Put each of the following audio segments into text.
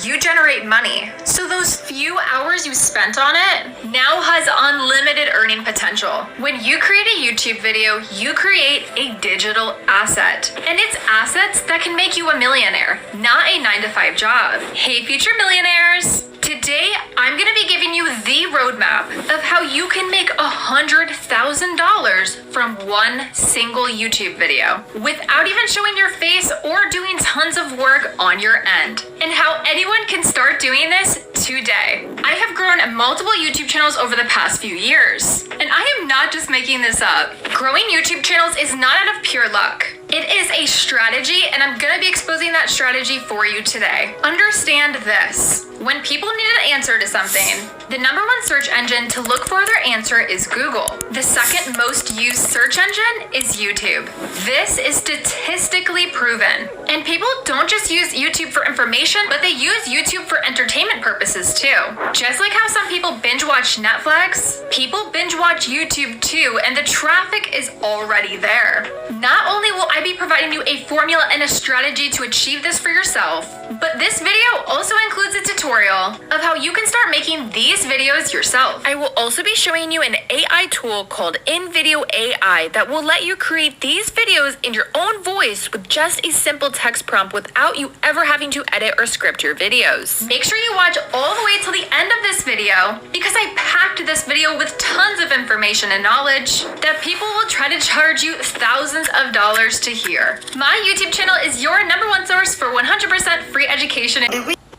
you generate money. So those few hours you spent on it now has unlimited earning potential. When you create a YouTube video, you create a digital asset. And it's assets that can make you a millionaire, not a 9-to-5 job. Hey, future millionaires. Today, I'm gonna be giving you the roadmap of how you can make $100,000 from one single YouTube video without even showing your face or doing tons of work on your end, and how anyone can start doing this today. I have grown multiple YouTube channels over the past few years, and I am not just making this up. Growing YouTube channels is not out of pure luck. It is a strategy, and I'm gonna be exposing that strategy for you today. Understand this. When people need an answer to something, the #1 search engine to look for their answer is Google. The second most used search engine is YouTube. This is statistically proven. And people don't just use YouTube for information, but they use YouTube for entertainment purposes too. Just like how some people binge watch Netflix, people binge watch YouTube too, and the traffic is already there. Not only will I be providing you a formula and a strategy to achieve this for yourself, but this video also includes a tutorial of how you can start making these videos yourself. I will also be showing you an AI tool called InVideo AI that will let you create these videos in your own voice with just a simple text prompt without you ever having to edit or script your videos. Make sure you watch all the way till the end of this video because I packed this video with tons of information and knowledge that people will try to charge you thousands of dollars to hear. My YouTube channel is your #1 source for 100% free education.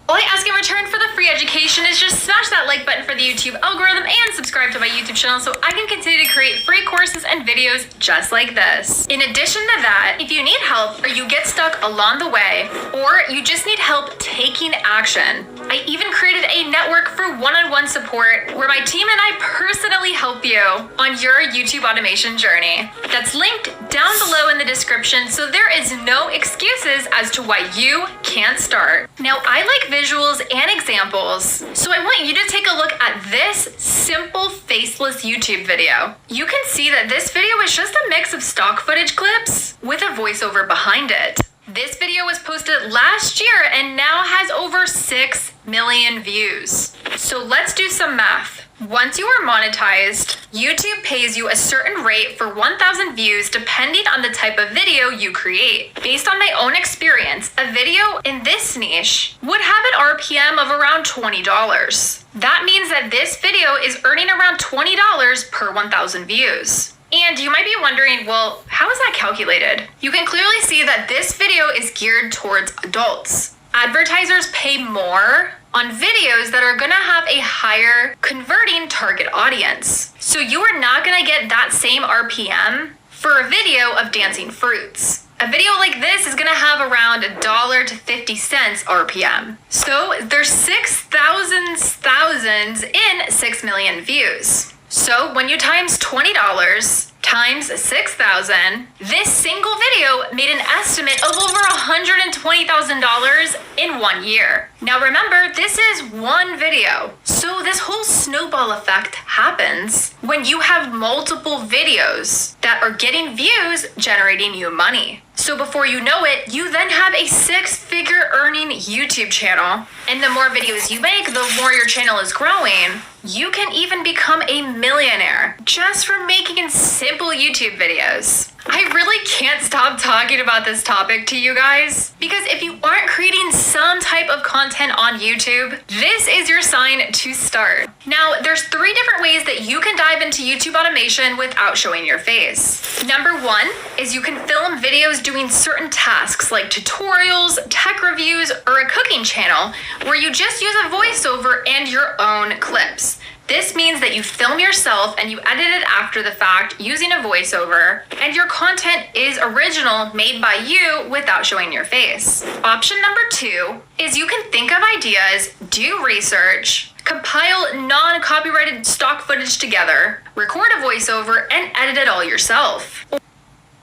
All I ask in return for the free education is just smash that like button for the YouTube algorithm and subscribe to my YouTube channel so I can continue to create free courses and videos just like this. In addition to that, if you need help or you get stuck along the way, or you just need help taking action, I even created a network for one-on-one support where my team and I personally help you on your YouTube automation journey. That's linked down below in the description, so there is no excuses as to why you can't start. Now, I like visuals and examples, so I want you to take a look at this simple faceless YouTube video. You can see that this video is just a mix of stock footage clips with a voiceover behind it. This video was posted last year and now has over 6 million views. So let's do some math. Once you are monetized, YouTube pays you a certain rate for 1,000 views depending on the type of video you create. Based on my own experience, a video in this niche would have an RPM of around $20. That means that this video is earning around $20 per 1,000 views. And you might be wondering, well, how is that calculated? You can clearly see that this video is geared towards adults. Advertisers pay more on videos that are gonna have a higher converting target audience. So you are not gonna get that same RPM for a video of dancing fruits. A video like this is gonna have around $1 to 50 cents RPM. So there's thousands in 6 million views. So when you times $20 times 6,000, this single video made an estimate of over $120,000 in 1 year. Now remember, this is one video. So this whole snowball effect happens when you have multiple videos that are getting views, generating you money. So before you know it, you then have a 6-figure earning YouTube channel. And the more videos you make, the more your channel is growing. You can even become a millionaire just from making simple YouTube videos. I really can't stop talking about this topic to you guys because if you aren't creating some type of content on YouTube, this is your sign to start. Now, there's 3 different ways that you can dive into YouTube automation without showing your face. #1 is you can film videos doing certain tasks like tutorials, tech reviews, or a cooking channel where you just use a voiceover and your own clips. This means that you film yourself and you edit it after the fact using a voiceover, and your content is original, made by you without showing your face. Option #2 is you can think of ideas, do research, compile non-copyrighted stock footage together, record a voiceover, and edit it all yourself.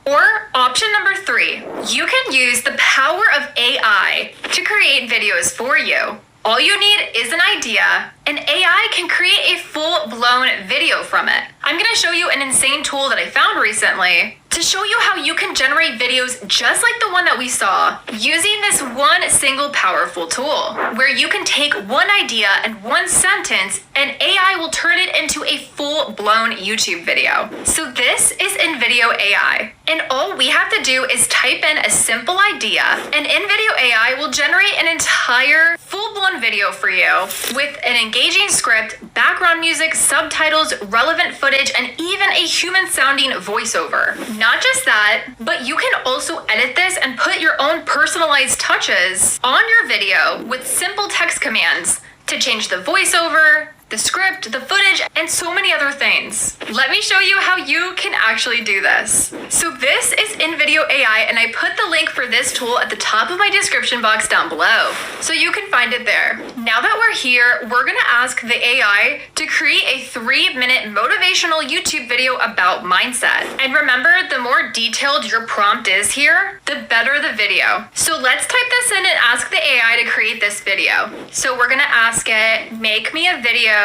Or option #3, you can use the power of AI to create videos for you. All you need is an idea, and AI can create a full-blown video from it. I'm gonna show you an insane tool that I found recently to show you how you can generate videos just like the one that we saw using this one single powerful tool, where you can take one idea and one sentence and AI will turn it into a full-blown YouTube video. So this is InVideo AI. And all we have to do is type in a simple idea, and InVideo AI will generate an entire full-blown video for you with an engaging script, background music, subtitles, relevant footage, and even a human-sounding voiceover. Not just that, but you can also edit this and put your own personalized touches on your video with simple text commands to change the voiceover, the script, the footage, and so many other things. Let me show you how you can actually do this. So this is InVideo AI, and I put the link for this tool at the top of my description box down below, so you can find it there. Now that we're here, we're gonna ask the AI to create a 3-minute motivational YouTube video about mindset. And remember, the more detailed your prompt is here, the better the video. So let's type this in and ask the AI to create this video. So we're gonna ask it, make me a video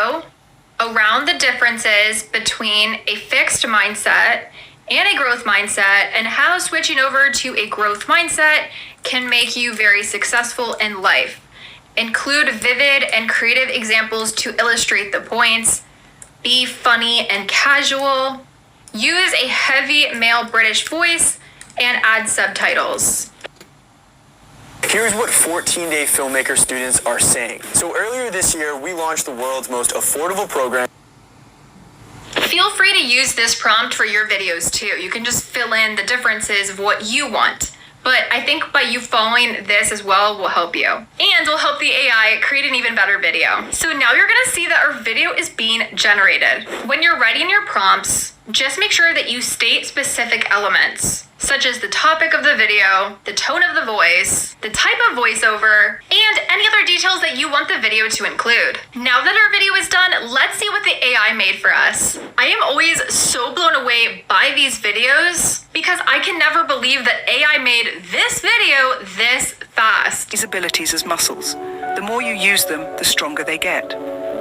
around the differences between a fixed mindset and a growth mindset, and how switching over to a growth mindset can make you very successful in life. Include vivid and creative examples to illustrate the points. Be funny and casual. Use a heavy male British voice and add subtitles. Here's what 14-day filmmaker students are saying. So earlier this year, we launched the world's most affordable program. Feel free to use this prompt for your videos too. You can just fill in the differences of what you want. But I think by you following this as well will help you. And will help the AI create an even better video. So now you're gonna see that our video is being generated. When you're writing your prompts, just make sure that you state specific elements, such as the topic of the video, the tone of the voice, the type of voiceover, and any other details that you want the video to include. Now that our video is done, let's see what the AI made for us. I am always so blown away by these videos because I can never believe that AI made this video this fast. These abilities as muscles. The more you use them, the stronger they get.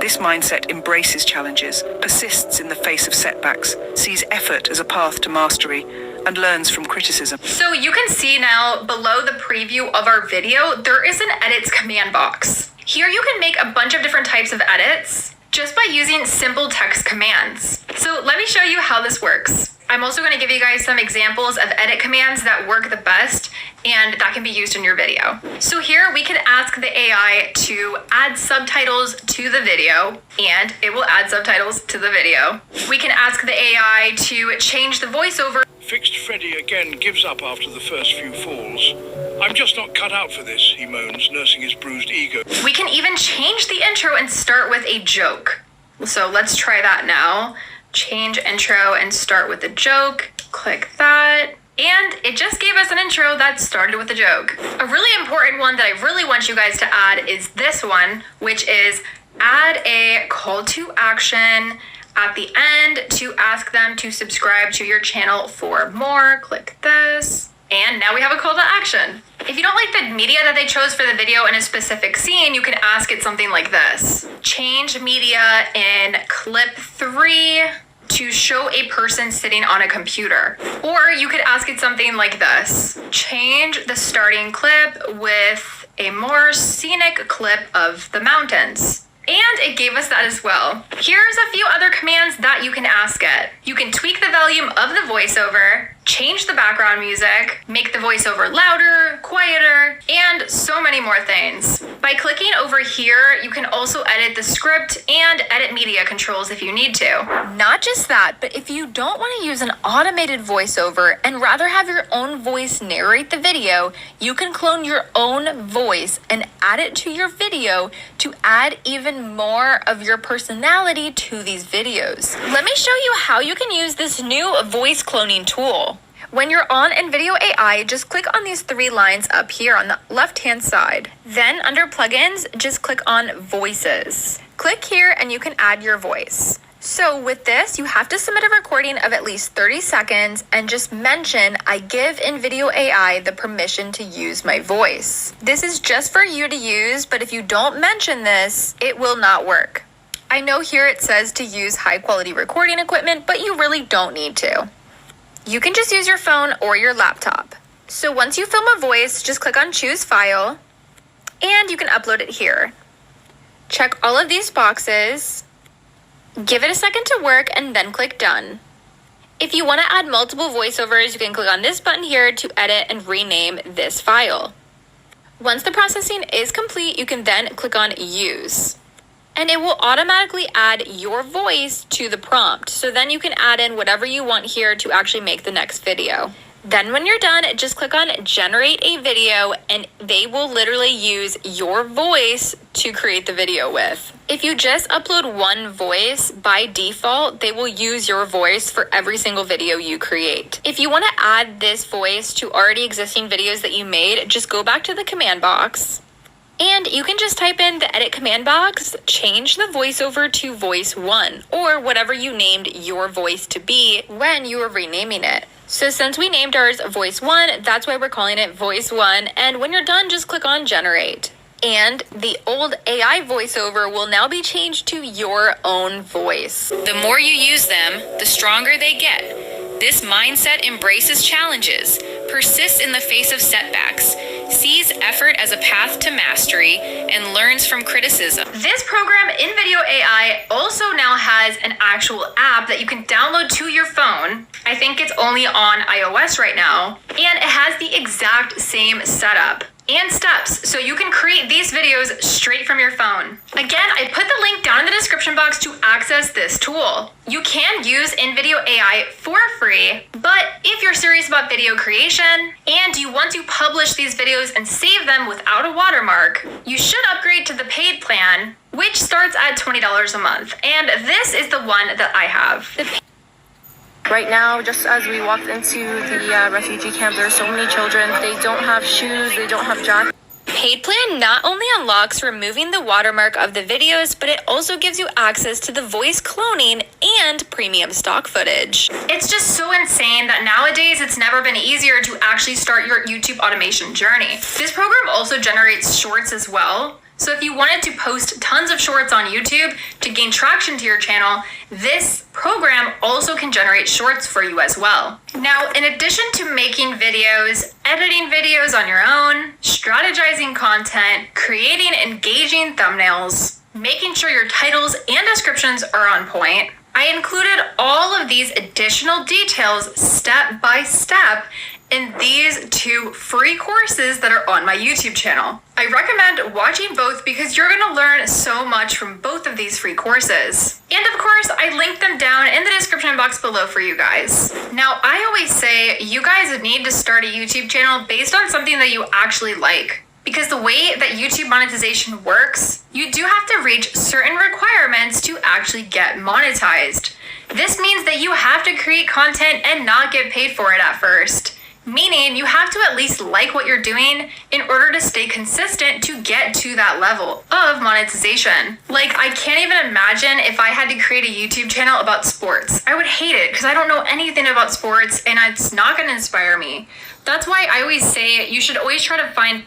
This mindset embraces challenges, persists in the face of setbacks, sees effort as a path to mastery, and learns from criticism. So you can see now below the preview of our video, there is an edits command box. Here you can make a bunch of different types of edits just by using simple text commands. So let me show you how this works. I'm also going to give you guys some examples of edit commands that work the best and that can be used in your video. So here we can ask the AI to add subtitles to the video, and it will add subtitles to the video. We can ask the AI to change the voiceover. Fixed Freddy again gives up after the first few falls. I'm just not cut out for this, he moans, nursing his bruised ego. We can even change the intro and start with a joke. So let's try that now. Change intro and start with a joke. Click that. And it just gave us an intro that started with a joke. A really important one that I really want you guys to add is this one, which is add a call to action at the end to ask them to subscribe to your channel for more. Click this. And now we have a call to action. If you don't like the media that they chose for the video in a specific scene, you can ask it something like this. Change media in clip 3 to show a person sitting on a computer. Or you could ask it something like this. Change the starting clip with a more scenic clip of the mountains. And it gave us that as well. Here's a few other commands that you can ask it. You can tweak the volume of the voiceover, change the background music, make the voiceover louder, quieter, and so many more things. By clicking over here, you can also edit the script and edit media controls if you need to. Not just that, but if you don't want to use an automated voiceover and rather have your own voice narrate the video, you can clone your own voice and add it to your video to add even more of your personality to these videos. Let me show you how you can use this new voice cloning tool. When you're on InVideo AI, just click on these 3 lines up here on the left-hand side. Then under plugins, just click on voices. Click here and you can add your voice. So with this, you have to submit a recording of at least 30 seconds and just mention, I give InVideo AI the permission to use my voice. This is just for you to use, but if you don't mention this, it will not work. I know here it says to use high quality recording equipment, but you really don't need to. You can just use your phone or your laptop. So once you film a voice, just click on choose file and you can upload it here. Check all of these boxes, give it a second to work, and then click done. If you want to add multiple voiceovers, you can click on this button here to edit and rename this file. Once the processing is complete, you can then click on use. And it will automatically add your voice to the prompt. So then you can add in whatever you want here to actually make the next video. Then when you're done, just click on generate a video and they will literally use your voice to create the video with. If you just upload one voice, by default, they will use your voice for every single video you create. If you want to add this voice to already existing videos that you made, just go back to the command box. And you can just type in the edit command box, change the voiceover to voice 1 or whatever you named your voice to be when you were renaming it. So since we named ours voice 1, that's why we're calling it voice 1. And when you're done, just click on generate. And the old AI voiceover will now be changed to your own voice. The more you use them, the stronger they get. This mindset embraces challenges, persists in the face of setbacks, sees effort as a path to mastery, and learns from criticism. This program, InVideo AI, also now has an actual app that you can download to your phone. I think it's only on iOS right now, and it has the exact same setup and steps, so you can create these videos straight from your phone. Again, I put the link down in the description box to access this tool. You can use InVideo AI for free, but if you're serious about video creation and you want to publish these videos and save them without a watermark, you should upgrade to the paid plan, which starts at $20 a month. And this is the one that I have. Right now, just as we walked into the refugee camp, there are so many children. They don't have shoes, they don't have jackets. Paid plan not only unlocks removing the watermark of the videos, but it also gives you access to the voice cloning and premium stock footage. It's just so insane that nowadays it's never been easier to actually start your YouTube automation journey. This program also generates shorts as well. So if you wanted to post tons of shorts on YouTube to gain traction to your channel, this program also can generate shorts for you as well. Now, in addition to making videos, editing videos on your own, strategizing content, creating engaging thumbnails, making sure your titles and descriptions are on point, I included all of these additional details step by step in these 2 free courses that are on my YouTube channel. I recommend watching both because you're going to learn so much from both of these free courses. And of course, I linked them down in the description box below for you guys. Now, I always say you guys need to start a YouTube channel based on something that you actually like. Because the way that YouTube monetization works, you do have to reach certain requirements to actually get monetized. This means that you have to create content and not get paid for it at first. Meaning you have to at least like what you're doing in order to stay consistent to get to that level of monetization. Like, I can't even imagine if I had to create a YouTube channel about sports. I would hate it because I don't know anything about sports and it's not going to inspire me. That's why I always say you should always try to find